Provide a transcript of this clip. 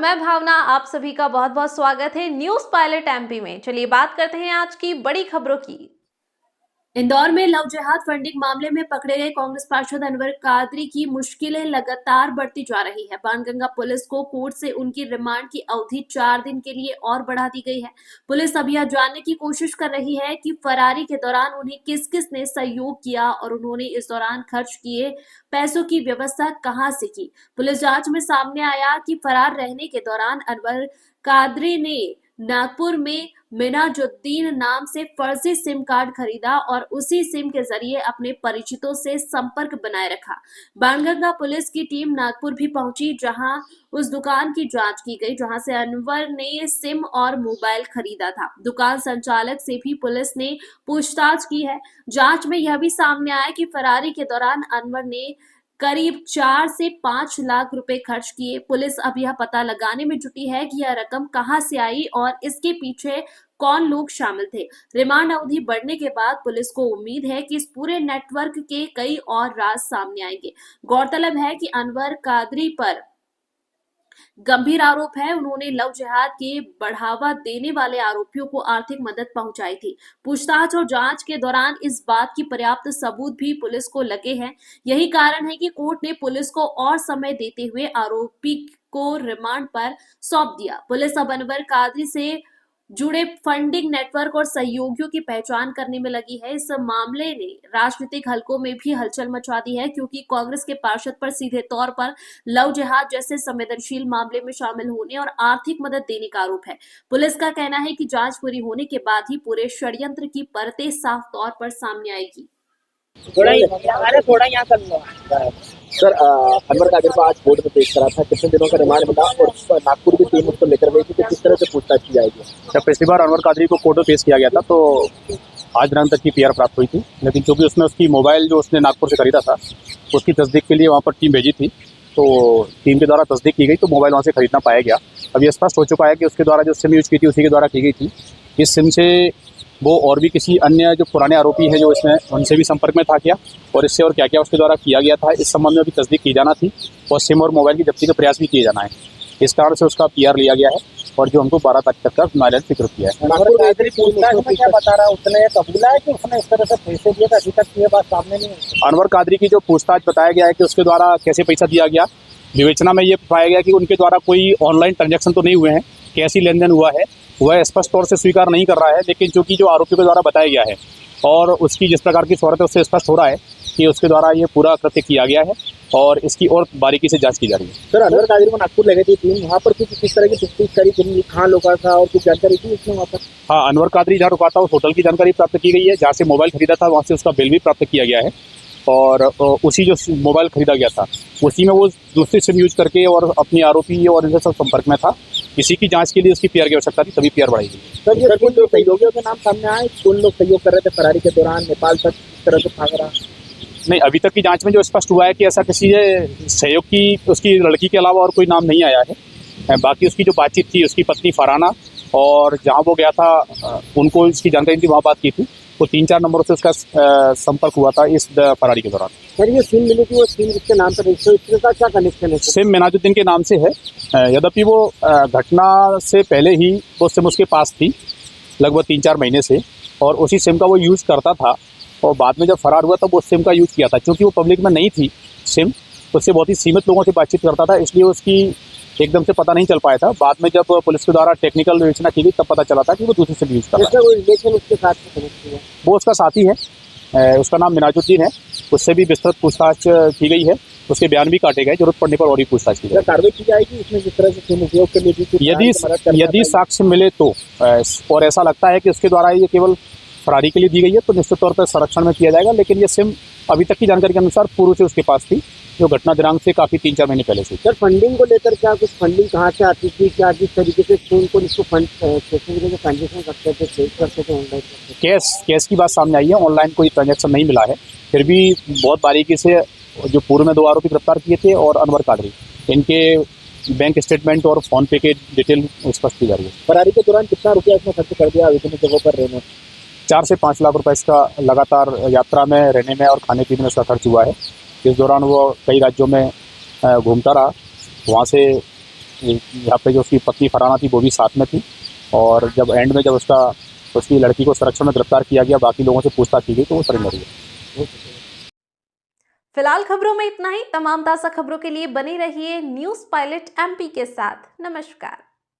मैं भावना, आप सभी का बहुत बहुत स्वागत है न्यूज पायलट एमपी में। चलिए बात करते हैं आज की बड़ी खबरों की। इंदौर में लव जिहाद फंडिंग मामले में पकड़े गए कांग्रेस पार्षद अनवर कादरी की मुश्किलें लगातार बढ़ती जा रही है। बाणगंगा पुलिस को कोर्ट से उनकी रिमांड की अवधि 4 दिन के लिए और बढ़ा दी गई है। पुलिस अब यह जानने की कोशिश कर रही है कि फरारी के दौरान उन्हें किस किस ने सहयोग किया और उन्होंने इस दौरान खर्च किए पैसों की व्यवस्था कहां से की। पुलिस जांच में सामने आया कि फरार रहने के दौरान अनवर कादरी ने नागपुर में मिनाजुद्दीन नाम से फर्जी सिम कार्ड खरीदा और उसी सिम के जरिए अपने परिचितों से संपर्क बनाए रखा। बाणगंगा पुलिस की टीम नागपुर भी पहुंची, जहां उस दुकान की जांच की गई जहां से अनवर ने सिम और मोबाइल खरीदा था। दुकान संचालक से भी पुलिस ने पूछताछ की है। जांच में यह भी सामने आया कि फरारी के दौरान अनवर ने करीब 4 से 5 लाख रुपए खर्च किए। पुलिस अब यह पता लगाने में जुटी है कि यह रकम कहां से आई और इसके पीछे कौन लोग शामिल थे। रिमांड अवधि बढ़ने के बाद पुलिस को उम्मीद है कि इस पूरे नेटवर्क के कई और राज सामने आएंगे। गौरतलब है कि अनवर कादरी पर गंभीर आरोप है, उन्होंने लव जिहाद के बढ़ावा देने वाले आरोपियों को आर्थिक मदद पहुंचाई थी। पूछताछ और जांच के दौरान इस बात की पर्याप्त सबूत भी पुलिस को लगे हैं। यही कारण है कि कोर्ट ने पुलिस को और समय देते हुए आरोपी को रिमांड पर सौंप दिया। पुलिस अब अनवर कादरी से जुड़े फंडिंग नेटवर्क और सहयोगियों की पहचान करने में लगी है। इस मामले ने राजनीतिक हलकों में भी हलचल मचा दी है, क्योंकि कांग्रेस के पार्षद पर सीधे तौर पर लव जिहाद जैसे संवेदनशील मामले में शामिल होने और आर्थिक मदद देने का आरोप है। पुलिस का कहना है कि जांच पूरी होने के बाद ही पूरे षड्यंत्र की परतें साफ तौर पर सामने आएगी। थोड़ा यहाँ कर लो सर। अनवर कादरी को आज कोर्ट में पेश करा था, कितने दिनों का रिमांड मिला और नागपुर की टीम उसको लेकर गई थी कि किस तरह से पूछताछ की जाएगी? जब पिछली बार अनवर कादरी को कोर्ट में पेश किया गया था तो आज रात तक की पीआर प्राप्त हुई थी, लेकिन क्योंकि उसमें उसकी मोबाइल जो उसने नागपुर से खरीदा था उसकी तस्दीक के लिए वहाँ पर टीम भेजी थी, तो टीम के द्वारा तस्दीक की गई तो मोबाइल वहाँ से खरीदना पाया गया। अब ये स्पष्ट हो चुका है कि उसके द्वारा जो सिम यूज की थी उसी के द्वारा की गई थी। इस सिम से वो और भी किसी अन्य जो पुराने आरोपी हैं जो इसमें उनसे भी संपर्क में था क्या, और इससे और क्या क्या उसके द्वारा किया गया था, इस संबंध में भी तस्दीक की जाना थी और सिम और मोबाइल की जब्ती का प्रयास भी किए जाना है। इस कारण से उसका पीआर लिया गया है और जो हमको 12 तारीख तक का न्यायालय स्वीकृत किया है। क्या बता रहा है, उसने कबूला है कि उसने इस तरह से पैसे दिए थे? अभी तक ये बात सामने नहीं है। अनवर कादरी की जो पूछताछ बताया गया है कि उसके द्वारा कैसे पैसा दिया गया, विवेचना में ये पाया गया कि उनके द्वारा कोई ऑनलाइन ट्रांजैक्शन तो नहीं हुए हैं, कैसी लेन देन हुआ है वह स्पष्ट तौर से स्वीकार नहीं कर रहा है, लेकिन चूंकि जो आरोपियों के द्वारा बताया गया है और उसकी जिस प्रकार की शोहरत है उससे स्पष्ट हो रहा है कि उसके द्वारा ये पूरा कृत्य किया गया है और इसकी और बारीकी से जांच की जा रही है। सर, अनवर कादरी को नागपुर ले गई थी टीम, वहाँ पर किस तरह की पूछताछ करी, कहाँ रुका था और कुछ जानकारी थी उसमें वहाँ पर? हाँ, अनवर कादरी जहाँ रुका था उस होटल की जानकारी प्राप्त की गई है, जहाँ से मोबाइल खरीदा था वहाँ से उसका बिल भी प्राप्त किया गया है और उसी जो मोबाइल खरीदा गया था उसी में वो दूसरी सिम यूज करके और अपनी आरोपी और इनसे सब संपर्क में था। इसी की जांच के लिए उसकी पीआर की आवश्यकता थी, तभी पीआर बढ़ाई गई। सर, ये कुछ सहयोगियों के नाम सामने आए, कौन लोग सहयोग कर रहे थे फरारी के दौरान, नेपाल तक इस तरह से भाग रहा? नहीं, अभी तक की जांच में जो स्पष्ट हुआ है कि ऐसा किसी सहयोग की उसकी लड़की के अलावा और कोई नाम नहीं आया है। बाकी उसकी जो बातचीत थी उसकी पत्नी फराना और जहाँ वो गया था उनको इसकी जानकारी थी, वहाँ बात की थी, तो 3-4 नंबरों से उसका संपर्क हुआ था इस फरारी के दौरान। सर, ये सिम मिली थी, वो सिम जिसके नाम पर इसके साथ क्या कनेक्शन है? सिम मिनाजुद्दीन के नाम से है, यद्यपि वो घटना से पहले ही वो सिम उसके पास थी लगभग 3-4 महीने से और उसी सिम का वो यूज़ करता था और बाद में जब फरार हुआ तब वो सिम का यूज़ किया था। क्योंकि वो पब्लिक में नहीं थी सिम, उससे बहुत ही सीमित लोगों से बातचीत करता था, इसलिए उसकी एकदम से पता नहीं चल पाया था। बाद में जब पुलिस के द्वारा टेक्निकल विवेचना की गई तब पता चला था कि वो दूसरी सिम यूज़ कर रहा है। उसके साथ वो उसका साथी है, उसका नाम मिनाजुद्दीन है, उससे भी विस्तृत पूछताछ की गई है, उसके बयान भी काटे गए, जरूरत पड़ने पर और भी पूछताछ की जाएगी। कार्रवाई की जाएगी इसमें जिस तरह से सिम उपयोग के लिए यदि साक्ष्य मिले तो और ऐसा लगता है कि उसके द्वारा ये केवल फरारी के लिए दी गई है तो निश्चित तौर पर संरक्षण में किया जाएगा। लेकिन ये सिम अभी तक की जानकारी के अनुसार पूर्व से उसके पास थी, जो घटना दिनांक से काफी 3-4 महीने पहले से। सर, फंडिंग को लेकर क्या कुछ फंडिंग कहाँ से आती थी, क्या जिस तरीके से उनको इसको फंड ट्रांजेक्शन करते थे, सेव करते थे, ऑनलाइन कैश की बात सामने आई है, ऑनलाइन कोई ट्रांजेक्शन नहीं मिला है। फिर भी बहुत बारीकी से जो पूर्व में 2 आरोपी गिरफ्तार किए थे और अनवर कादरी, इनके बैंक स्टेटमेंट और फोन पे के डिटेल स्पष्ट की जा रही है। फरारी के दौरान कितना रुपया इसमें खर्च कर दिया विभिन्न जगहों पर रहने? 4 से 5 लाख रुपए इसका लगातार यात्रा में, रहने में और खाने पीने में इसका खर्च हुआ है। इस दौरान वो कई राज्यों में घूमता रहा, वहाँ से यहाँ पे जो उसकी पत्नी फरहाना थी वो भी साथ में थी, और जब एंड में जब उसकी लड़की को संरक्षण में गिरफ्तार किया गया, बाकी लोगों से पूछताछ की गई तो वो सरेंडर हुआ। फिलहाल खबरों में इतना ही। तमाम ताज़ा खबरों के लिए बने रहिए न्यूज़ पायलट एमपी के साथ। नमस्कार।